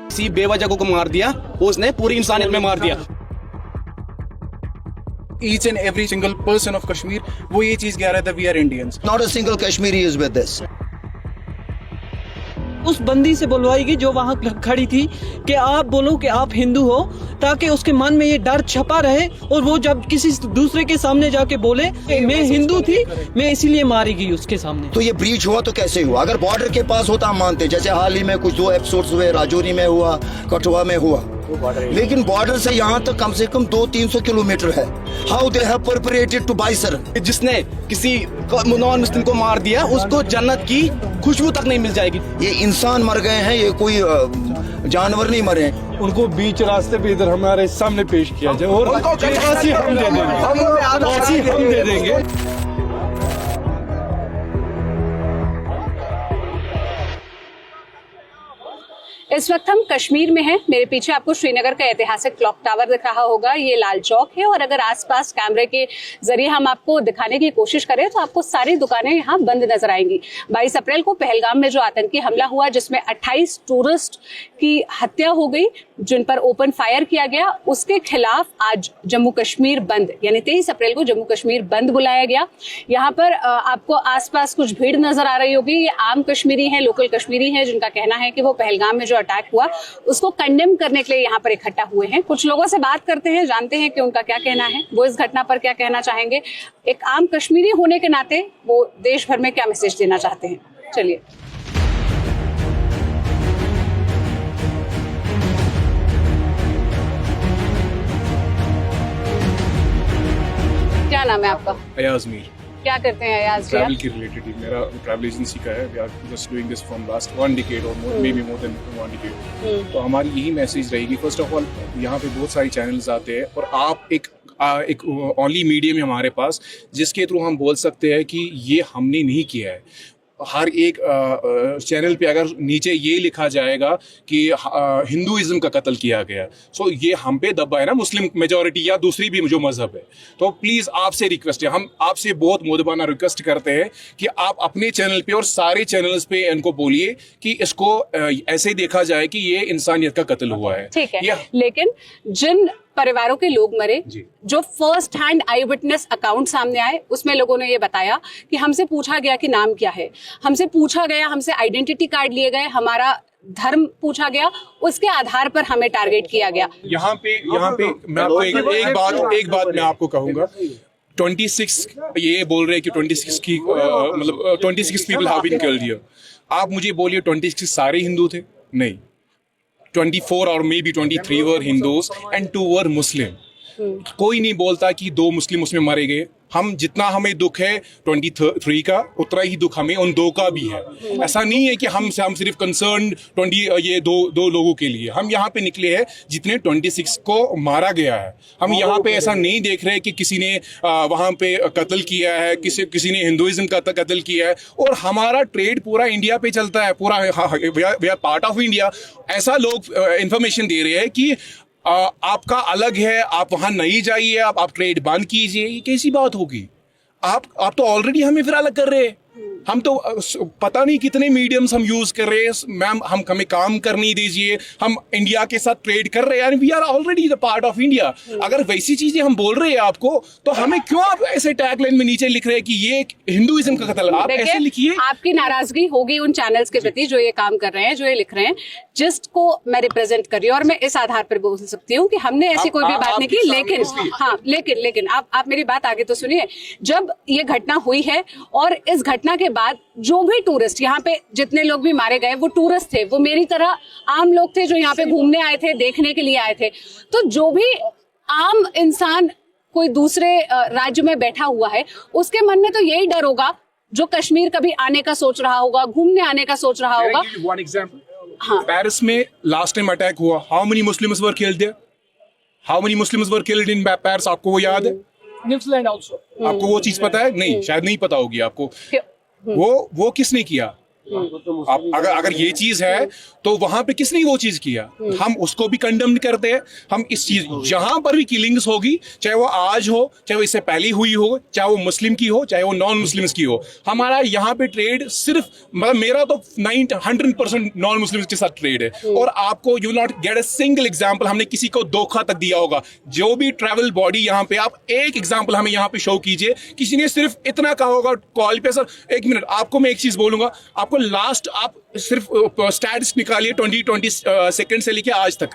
किसी बेवजह को मार दिया, उसने पूरी इंसानियत में मार दिया। Each and every single person of Kashmir वो ये चीज कह रहा था, we are Indians. Not a single Kashmiri is with this. उस बंदी से बुलवाएगी जो वहाँ खड़ी थी कि आप बोलो कि आप हिंदू हो, ताकि उसके मन में ये डर छपा रहे और वो जब किसी दूसरे के सामने जाके बोले मैं हिंदू थी, मैं इसीलिए मारी गई उसके सामने। तो ये ब्रीच हुआ तो कैसे हुआ? अगर बॉर्डर के पास होता हम मानते, जैसे हाल ही में कुछ 2 एपिसोड्स हुए, राजौरी में हुआ, कठुआ में हुआ, लेकिन बॉर्डर से यहाँ तक कम से कम 200-300 किलोमीटर है। How they have perpetrated two by sir. जिसने किसी नॉन मुस्लिम को मार दिया, उसको जन्नत की खुशबू तक नहीं मिल जाएगी। ये इंसान मर गए हैं, ये कोई जानवर नहीं मरे। उनको बीच रास्ते पे इधर हमारे सामने पेश किया जाए और फांसी हम दे देंगे, फांसी हम दे देंगे। इस वक्त हम कश्मीर में हैं। मेरे पीछे आपको श्रीनगर का ऐतिहासिक क्लॉक टावर दिख रहा होगा, ये लाल चौक है। और अगर आसपास कैमरे के जरिए हम आपको दिखाने की कोशिश करें तो आपको सारी दुकानें यहाँ बंद नजर आएंगी। 22 अप्रैल को पहलगाम में जो आतंकी हमला हुआ, जिसमें 28 टूरिस्ट की हत्या हो गई, जिन पर ओपन फायर किया गया, उसके खिलाफ आज जम्मू कश्मीर बंद, यानी 23 अप्रैल को जम्मू कश्मीर बंद बुलाया गया। यहाँ पर आपको आसपास कुछ भीड़ नजर आ रही होगी। ये आम कश्मीरी हैं, लोकल कश्मीरी हैं, जिनका कहना है कि वो पहलगाम में जो अटैक हुआ उसको कंडेम करने के लिए यहाँ पर इकट्ठा हुए हैं। कुछ लोगों से बात करते हैं, जानते हैं कि उनका क्या कहना है, वो इस घटना पर क्या कहना चाहेंगे। एक आम कश्मीरी होने के नाते वो देश भर में क्या मैसेज देना चाहते हैं, चलिए। क्या नाम है आपका? अयाज मीर। क्या करते हैं अयाज जी? ट्रैवल के रिलेटेड ही, मेरा ट्रैवल एजेंसी का है। We are just doing this from last 1 decade और may be more than 1 decade. तो हमारी यही मैसेज रहेगी, फर्स्ट ऑफ ऑल यहाँ पे बहुत सारी चैनल्स आते हैं और आप एक ओनली मीडियम है हमारे पास जिसके थ्रू हम बोल सकते हैं कि ये हमने नहीं किया है। हर एक चैनल पे अगर नीचे ये लिखा जाएगा कि हिंदुइज्म का कत्ल किया गया, सो ये हम पे दबा है ना, मुस्लिम मेजॉरिटी या दूसरी भी जो मजहब है। तो प्लीज़ आपसे रिक्वेस्ट है, हम आपसे बहुत मोदबाना रिक्वेस्ट करते हैं कि आप अपने चैनल पे और सारे चैनल्स पे इनको बोलिए कि इसको ऐसे देखा जाए कि ये इंसानियत का कत्ल हुआ है। ठीक है, लेकिन जिन परिवारों के लोग मरे, जो फर्स्ट हैंड आई विटनेस अकाउंट सामने आए, उसमें लोगों ने ये बताया कि हमसे पूछा गया कि नाम क्या है, हमसे पूछा गया, हमसे आइडेंटिटी कार्ड लिए गए, हमारा धर्म पूछा गया, उसके आधार पर हमें टारगेट किया गया। यहाँ पे मैं आपको एक बात मैं आपको कहूंगा। 26 ये बोल रहे हैं कि 26 की मतलब 26 people have been killed here. आप मुझे बोलिए 26 सारे हिंदू थे? नहीं, 24 और may B 23 were Hindus and 2 वर मुस्लिम। कोई नहीं बोलता कि 2 मुस्लिम उसमें मारे गए। हम जितना हमें दुख है 23 का, उतना ही दुख हमें उन 2 का भी है। ऐसा नहीं है कि हम सिर्फ कंसर्न 20 ये दो लोगों के लिए। हम यहाँ पे निकले हैं जितने 26 को मारा गया है। हम यहाँ पे ऐसा नहीं देख रहे कि किसी ने वहाँ पे कत्ल किया है, किसी ने हिंदुइज्म का कत्ल किया है। और हमारा ट्रेड पूरा इंडिया पे चलता है, पूरा we are part of India. ऐसा लोग इंफॉर्मेशन दे रहे हैं कि आपका अलग है, आप वहां नहीं जाइए, आप ट्रेड बंद कीजिए। ये कैसी बात होगी? आप तो ऑलरेडी हमें फिर अलग कर रहे हैं। हम तो पता नहीं कितने मीडियम्स हम यूज कर रहे हैं। मैम, हम हमें काम करने दीजिए, हम इंडिया के साथ ट्रेड कर रहे हैं, we are already the part of India. अगर वैसी चीजें हम बोल रहे हैं आपको, तो हमें क्यों आप ऐसे टैग लाइन में नीचे लिख रहे हैं कि ये हिंदुइज्म का कत्ल? आप ऐसे लिखिए। आपकी नाराजगी होगी उन चैनल्स के प्रति जो ये काम कर रहे हैं, जो ये लिख रहे हैं, जिस्ट को मैं रिप्रेजेंट कर रही हूँ और मैं इस आधार पर बोल सकती हूँ कि हमने ऐसी कोई भी बात नहीं की। लेकिन आप मेरी बात आगे तो सुनिए। जब ये घटना हुई है और इस घटना के बाद जो भी टूरिस्ट यहाँ पे, जितने लोग भी मारे गए, वो टूरिस्ट थे, वो मेरी तरह आम लोग थे जो यहाँ पे घूमने आए थे, देखने के लिए आए थे। तो जो भी आम इंसान कोई दूसरे राज्य में बैठा हुआ है, उसके मन में तो यही डर होगा, जो कश्मीर कभी आने का सोच रहा होगा, घूमने आने का सोच रहा होगा। वन एग्जांपल, पेरिस में लास्ट टाइम अटैक हुआ, how many Muslims were killed there? How many Muslims were killed in Paris? आपको वो याद है? New Zealand also. आपको वो चीज पता है? नहीं, शायद नहीं पता होगी आपको। वो किसने किया? आप अगर ये चीज है तो वहां पे किसने वो चीज किया, हम उसको भी कंडम करते हैं। हम इस चीज जहां पर भी किलिंग्स होगी, चाहे वो आज हो, चाहे वो इससे पहले हुई हो, चाहे वो मुस्लिम की हो, चाहे वो नॉन मुस्लिम्स की हो, हमारा यहाँ पे ट्रेड सिर्फ, मतलब मेरा तो 100% नॉन मुस्लिम्स के साथ ट्रेड है। और आपको you not get a single example हमने किसी को धोखा तक दिया होगा। जो भी ट्रैवल बॉडी यहाँ पे, आप एक एग्जांपल हमें यहाँ पे शो कीजिए, किसी ने सिर्फ इतना कहा होगा कॉल पे, सर एक मिनट आपको मैं एक चीज बोलूंगा, आपको लास्ट आप सिर्फ स्टैट्स निकालिए 2020 सेकंड से लेके आज तक,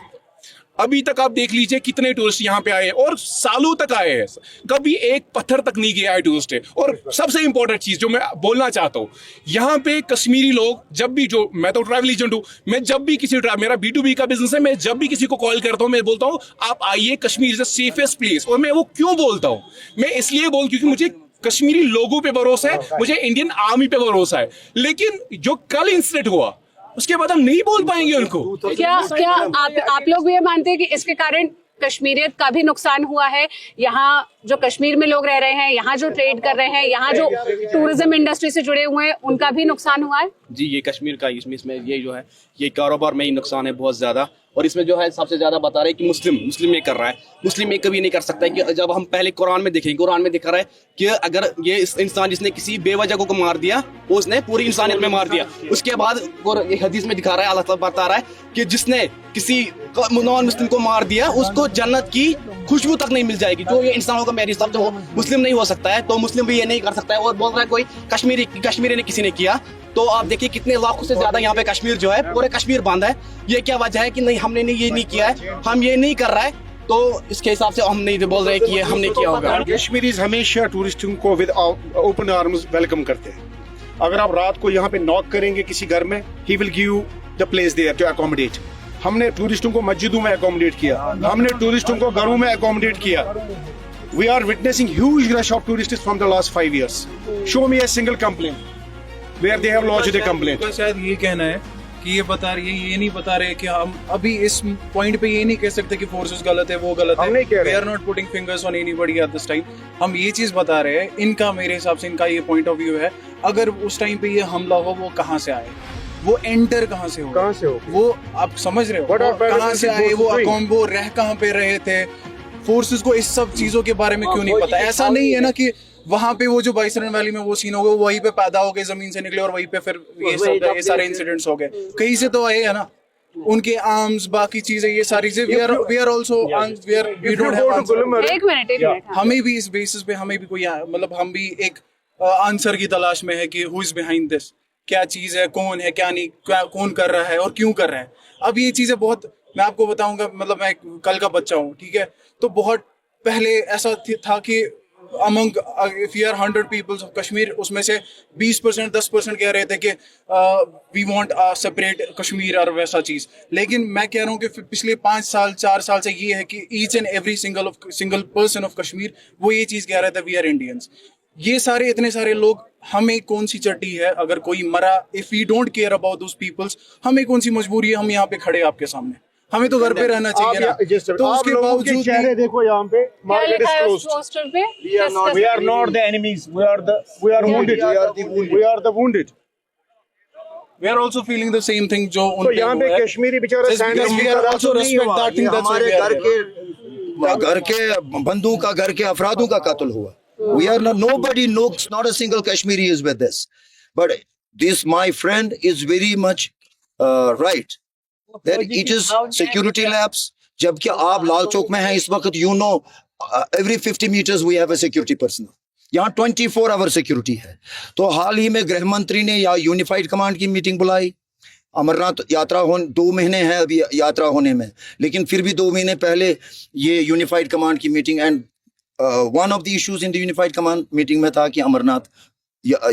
अभी तक आप देख लीजिए कितने टूरिस्ट यहाँ पे आए हैं, और सालों तक आए हैं, कभी एक पत्थर तक नहीं गया है टूरिस्ट है। और सबसे इंपॉर्टेंट चीज जो मैं बोलना चाहता हूँ, यहाँ पे कश्मीरी लोग जब भी, जो मैं तो ट्रैवल एजेंट हूँ, मैं जब भी किसी मेरा B2B का बिजनेस है, मैं जब भी किसी को कॉल करता हूँ मैं बोलता हूँ आप आइए, Kashmir is the safest place. और मैं वो क्यों बोलता हूँ, मैं इसलिए क्योंकि मुझे कश्मीरी लोगों पे भरोसा है, मुझे इंडियन आर्मी पे भरोसा है। लेकिन जो कल इंसिडेंट हुआ उसके बाद हम नहीं बोल पाएंगे उनको। क्या आप लोग भी ये मानते हैं कि इसके कारण कश्मीरियत का भी नुकसान हुआ है? यहाँ जो कश्मीर में लोग रह रहे हैं, यहाँ जो ट्रेड कर रहे हैं, यहाँ जो टूरिज्म इंडस्ट्री से जुड़े हुए हैं, उनका भी नुकसान हुआ है? जी, ये कश्मीर का इसमें ये जो है ये कारोबार में ही नुकसान है बहुत ज्यादा। और इसमें जो है सबसे ज्यादा बता रहे हैं कि मुस्लिम ये कर रहा है। मुस्लिम ये कभी नहीं कर सकता है कि जब हम पहले कुरान में देखेंगे, कुरान में दिखा रहा है कि अगर ये इंसान जिसने किसी बेवजह को मार दिया, उसने पूरी इंसानियत में मार दिया। उसके बाद ये हदीस में दिखा रहा है, अल्लाह ताला बता रहा है कि जिसने किसी नॉन मुस्लिम को मार दिया उसको जन्नत की खुशबू तक नहीं मिल जाएगी। जो ये इंसान होगा मेरे हिसाब से वो मुस्लिम नहीं हो सकता है, तो मुस्लिम भी ये नहीं कर सकता है। और बोल रहा है कोई कश्मीरी ने किसी ने किया, तो आप देखिए कितने लाखों से ज्यादा यहाँ पे कश्मीर जो है, पूरे कश्मीर बंद है। ये क्या वजह है कि नहीं हमने ये नहीं किया है, हम ये नहीं कर रहा है, तो इसके हिसाब से हम नहीं बोल रहे कि ये हमने किया होगा। कश्मीरीज हमेशा टूरिस्टों को विद ओपन आर्म्स वेलकम करते हैं। अगर आप रात को यहाँ पे नॉक करेंगे किसी घर में, he will give you the place there to accommodate. हमने टूरिस्टों को मस्जिदों में अकोमोडेट किया, हमने टूरिस्टों को घरों में अकोमोडेट किया। We are witnessing huge rush of tourists from the last 5 years. Show me a single complaint where they have lodged a complaint. तो शायद ये कहना है कि ये नहीं बता रहे कि हम अभी इस पॉइंट पे ये नहीं कह सकते कि फोर्सेस गलत है, वो गलत है। We are not putting fingers on anybody at this time. हम ये चीज बता रहे हैं, इनका मेरे हिसाब से इनका ये पॉइंट ऑफ व्यू है। अगर उस टाइम पे ये हमला हो, वो कहाँ से आए, वो एंटर कहाँ से हो, वो आप समझ रहे हो, कहाँ से आए, वो रह कहाँ पे रहे थे, फोर्सेस को इस सब चीजों के बारे में क्यों नहीं पता। ऐसा नहीं है ना कि वहां पे वो जो बाइसरन वैली में वो सीन हो गया, वो वहीं पे पैदा हो गए, जमीन से निकले और वहीं पे फिर ये सारे इंसिडेंट्स हो गए। कहीं से तो आए है ना, उनके आर्म्स, बाकी चीजें, ये सारी चीजें we are also we don't have. एक मिनट हमें भी इस बेसिस पे हमें भी कोई, मतलब हम भी एक आंसर की तलाश में है कि हु इज बिहाइंड दिस, क्या चीज है, कौन है, क्या नहीं, कौन कर रहा है और क्यों कर रहा है। अब ये चीजें बहुत, मैं आपको बताऊंगा, मतलब मैं कल का बच्चा हूँ, ठीक है, तो बहुत पहले ऐसा था कि among if you are 100 peoples of Kashmir, उसमें से 20% 10% कह रहे थे कि we want a separate Kashmir और वैसा चीज। लेकिन मैं कह रहा हूँ कि पिछले 5 साल 4 साल से ये है कि each and every single person of Kashmir वो ये चीज कह रहा था, वी आर इंडियंस। ये सारे इतने सारे लोग, हमें कौन सी चट्टी है अगर कोई मरा, if we don't care about those peoples, हमें कौन सी मजबूरी है हम यहाँ पे खड़े आपके सामने, हमें तो घर पे रहना चाहिए ना। तो उसके बावजूद चेहरे देखो यहाँ पे, market is closed. We are not the enemies. We are wounded. We are the wounded. We are also feeling the same thing जो तो यहाँ पे कश्मीरी बेचारा हमारे घर के बंदों का, घर के अफरादों का कत्ल हुआ। We are nobody knows, not a single Kashmiri is with this, but this my friend is very much right that it is security lapse। जबकि आप लाल चौक में हैं इस वक्त, you know every 50 meters we have a security person। यहाँ 24 our security है। तो हाल ही में गृह मंत्री ने या यूनिफाइड कमांड की मीटिंग बुलाई। अमरनाथ यात्रा 2 महीने हैं अभी यात्रा होने में, लेकिन फिर भी 2 महीने पहले ये यूनिफाइड कमांड की meeting, and one of the issues in the unified command meeting में था कि अमरनाथ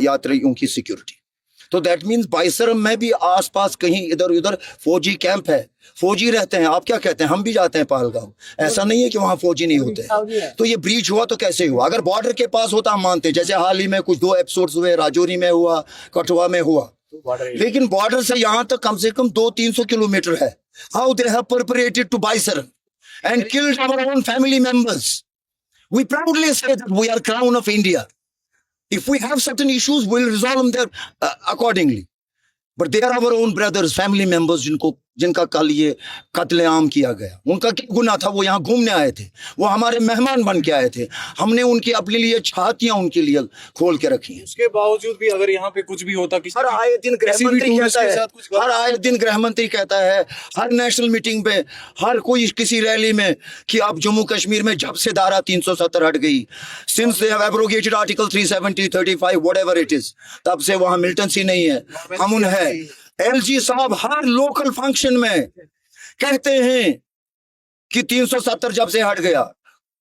यात्रियों की सिक्योरिटी। तो दैट मीन्स बाइसरम में भी आसपास कहीं इधर उधर फौजी कैंप है, फौजी रहते हैं। आप क्या कहते हैं, हम भी जाते हैं पहलगाम, ऐसा नहीं है कि वहां फौजी नहीं होते। तो ये ब्रीच हुआ तो कैसे हुआ? अगर बॉर्डर के पास होता हम मानते, जैसे हाल ही में कुछ 2 एपिसोड्स हुए, राजौरी में हुआ, कठुआ में हुआ, लेकिन बॉर्डर से यहाँ तक कम से कम 200-300 किलोमीटर है। How they have perpetrated to barbarism and killed our own family members. We proudly say that we are crown of India. If we have certain issues, we'll resolve them there accordingly. But they are our own brothers, family members, जिनका कल ये कत्लेआम किया गया। उनका क्या गुनाह था? वो यहाँ घूमने आए थे, वो हमारे मेहमान बन के आए थे। हमने उनकी अपने लिए छातियां उनके लिए खोल के रखी हैं। उसके बावजूद भी अगर यहाँ पे कुछ भी होता, हर आए दिन गृहमंत्री कहता है, हर आए दिन गृहमंत्री कहता है, हर नेशनल मीटिंग पे, हर कोई किसी रैली में, कि अब जम्मू कश्मीर में जब से धारा 370 हट गई, since they have abrogated article 370, 35 whatever it is, तब से वहां मिलिटेंसी नहीं है, अमन है। एलजी साहब हर लोकल फंक्शन में कहते हैं कि 370 जब से हट गया,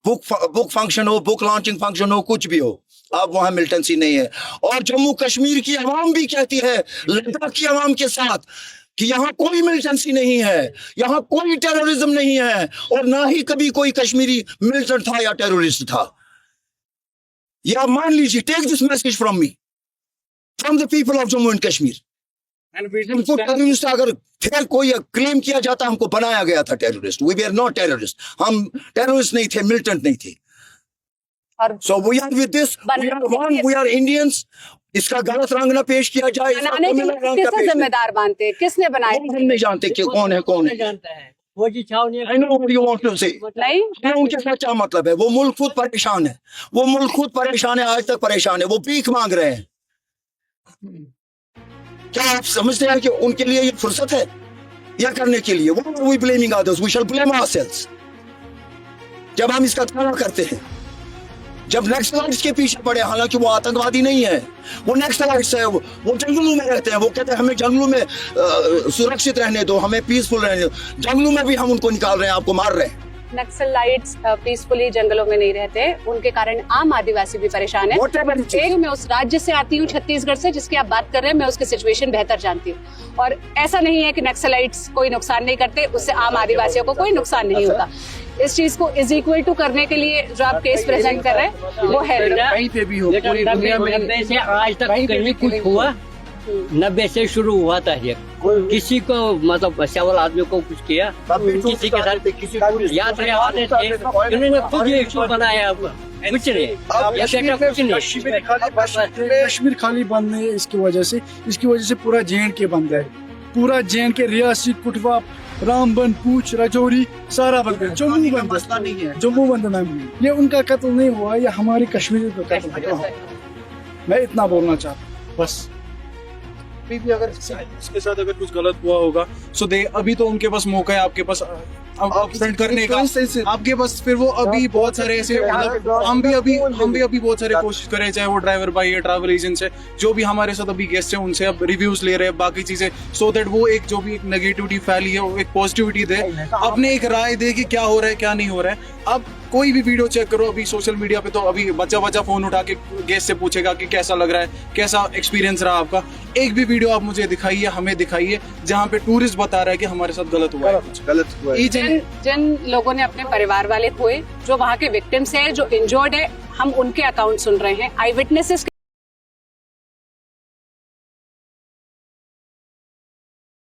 बुक फंक्शन हो, बुक लॉन्चिंग फंक्शन हो, कुछ भी हो, अब वहां मिलिटेंसी नहीं है। और जम्मू कश्मीर की आवाम भी कहती है लद्दाख की आवाम के साथ कि यहाँ कोई मिलिटेंसी नहीं है, यहाँ कोई टेररिज्म नहीं है, और ना ही कभी कोई कश्मीरी मिलिटेंट था या टेररिस्ट था। या मान लीजिए, take this message from me, from the people of Jammu and Kashmir. हमको टेररिस्ट अगर फिर कोई क्लेम किया जाता, हमको बनाया गया था terrorist. We are not terrorist, हम टेररिस्ट नहीं थे, मिलिटेंट नहीं थे। So we are with this, we are one, we are Indians. इसका गलत रंग ना पेश किया जाए, बनाने के लिए किसे जिम्मेदार मानते हैं? किसने बनाया? हम नहीं जानते कि कौन है कौन है। I know what you want to say. नहीं, उनके साथ क्या मतलब है? वो मुल्क खुद परेशान है, वो मुल्क खुद परेशान है, आज तक परेशान है, वो भीख मांग रहे हैं। क्या आप समझते हैं कि उनके लिए ये फुर्सत है या करने के लिए? वो we blaming others, we shall blame ourselves. जब हम इसका दावा करते हैं, जब नक्सलाइट्स के पीछे पड़े, हालांकि वो आतंकवादी नहीं है, वो नक्सलाइट्स है, वो जंगलों में रहते हैं, वो कहते हैं हमें जंगलों में सुरक्षित रहने दो, हमें पीसफुल रहने दो। जंगलों में भी हम उनको निकाल रहे हैं, आपको मार रहे हैं। नक्सलाइट्स पीसफुली जंगलों में नहीं रहते, उनके कारण आम आदिवासी भी परेशान है। मैं उस राज्य से आती हूँ, छत्तीसगढ़ से, जिसकी आप बात कर रहे हैं, मैं उसकी सिचुएशन बेहतर जानती हूँ। और ऐसा नहीं है कि नक्सलाइट्स कोई नुकसान नहीं करते, उससे आम आदिवासियों को कोई नुकसान नहीं होता। इस चीज को इज इक्वल टू करने के लिए जो आप केस प्रेजेंट कर रहे हैं वो है। कहीं पे भी हो, पूरी दुनिया में 90 से आज तक कहीं कुछ हुआ? 90 से शुरू हुआ था ये, किसी को मतलब सवाल आदमी को कुछ किया, किसी के साथ किसी को याद रहे वाले थे, इन्होंने खुद ये इशू बनाया। कुछ नहीं, कश्मीर खाली बंद नहीं है इसकी वजह से पूरा JNK बंद है। पूरा JNK, रियासी, कुटवा, रामबन, पूंछ, राजौरी सारा बंद है। जम्मू बंद नहीं है, जम्मू बंद नहीं। ये उनका कत्ल नहीं हुआ, ये हमारी कश्मीरी का कत्ल हुआ। मैं इतना बोलना चाहता हूँ बस। भी अगर उसके साथ अगर कुछ गलत हुआ होगा, सो दे अभी तो उनके पास मौका है आपके पास अपसेंट करने का, आपके पास। फिर वो अभी बहुत सारे ऐसे, हम भी अभी बहुत सारे कोशिश कर रहे हैं, चाहे वो ड्राइवर भाई है, ट्रैवल एजेंट्स है, जो भी हमारे साथ अभी गेस्ट है, उनसे अब रिव्यूज ले रहे हैं, बाकी चीजें, सो दैट वो एक जो भी एक नेगेटिविटी फैली है वो एक पॉजिटिविटी दे, अपने एक राय दे कि क्या हो रहा है क्या नहीं हो रहा है। अब कोई भी वीडियो चेक करो अभी सोशल मीडिया पे, तो अभी बच्चा फोन उठा के गेस्ट से पूछेगा कि कैसा लग रहा है, कैसा एक्सपीरियंस रहा आपका। एक भी वीडियो आप मुझे दिखाइए, हमें दिखाइए, जहाँ पे टूरिस्ट बता रहा है कि हमारे साथ गलत हुआ है। जिन लोगों ने अपने परिवार वाले खोए, जो वहाँ के विक्टिम्स है, जो इंजर्ड है, हम उनके अकाउंट सुन रहे हैं। आई विटनेसेस